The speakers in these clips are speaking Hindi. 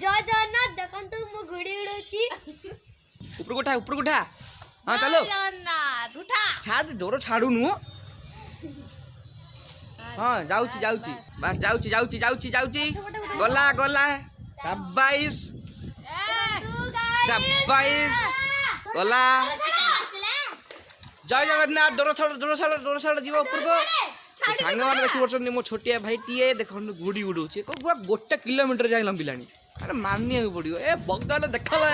जय जगन्नाथ देखंतु मु गुड़ी उड़ौची ऊपर उठा हां चलो जगन्नाथ उठा छाड़ डोर छाड़ू नु हां जाउची बस जाउची गला शाबाश गला जय जगन्नाथ डोर छाड़ जीव ऊपर को सांग माने देखि परछन मो छोटिया भाईटीए देखनु गुडी उडौची को पूरा 1 किलोमीटर जाय लंबिलानी अरे मानिया पड़ियो ए बगल देखले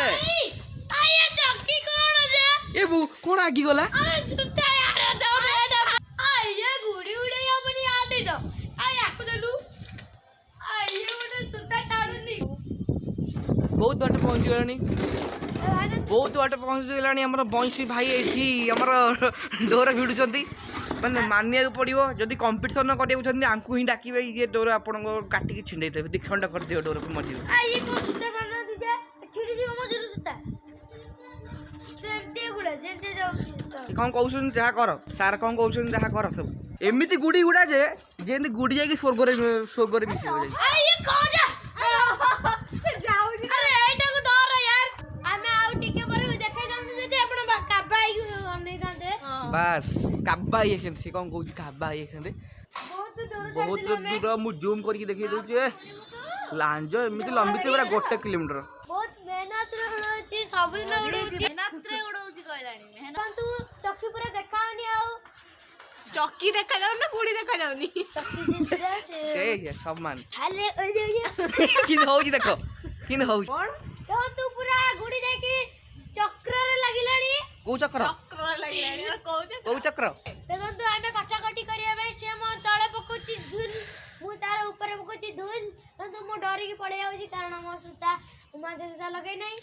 आये चक्की कोन जे ए बु कोन आगी गला अरे जुत्ता यार दो आये गुड़ी उड़े अपनी आ दे दो आय आको देलु आये ओटे जुत्ता टाड़नी बहुत बाट पहुंच गलानी बहुत बाट पहुंच गलानी हमर बंशी भाई एठी हमर डोर भिडुचंती माने मानिया पड़ियो जदी कंपटीशन करियो छंदी आंकु ही डाकिबे ये डोर आपन को काटी के छिंडै देबे दिखंड कर दियो डोर को मझी आये को जुत्ता टाड़ना दीजे छिड़ी दियो मझी जुत्ता ते गुड़ा जेते जाउ कौन कहउछन जहा कर सार कौन कहउछन जहा कर सब एमिति गुडी गुडा जे जेंति गुडी जाई कि स्वर्ग रे मिसी हो जाई आये कोन से जाऊ जी अरे एटा को धर यार हमें आउ टिके पर देखाई दंते जदी आपण काबा आई नहीं दंते बस काबा ये खेन से कौन कहउछ काबा ये खेन बहुत दूर बहुत दूर मु जूम करके देखै दउछे लांजो एमिति लंबी छै पूरा 1 किलोमीटर बहुत मेहनत रे उड़ौची सब दिन उड़ौची मेहनत रे उड़ौची कहलानी मेहनत परंतु चक्की पूरा देखाउनी आउ चक्की देखा जाउ ना गुड़ी देखा जाउनी चक्की जिंदा से से सम्मान खाले ओइ जे किन होउची देखो किन होउची कोन तो तू पूरा गुड़ी जाके चक्र रे लागिलानी को चक्र चक्र लागलानी को चक्र तो तू हमें कटाकटी करिया भाई से मोर तळे पकोची धुन मु तार ऊपर पकोची धुन तो मु डरी के पड़े जाउची कारण मो सुता माजे सुता लगे नहीं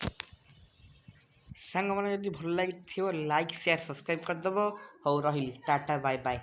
संग माने यदि भल लागिथियो लाइक शेयर सब्सक्राइब कर दबो हो रहिली टाटा बाय बाय।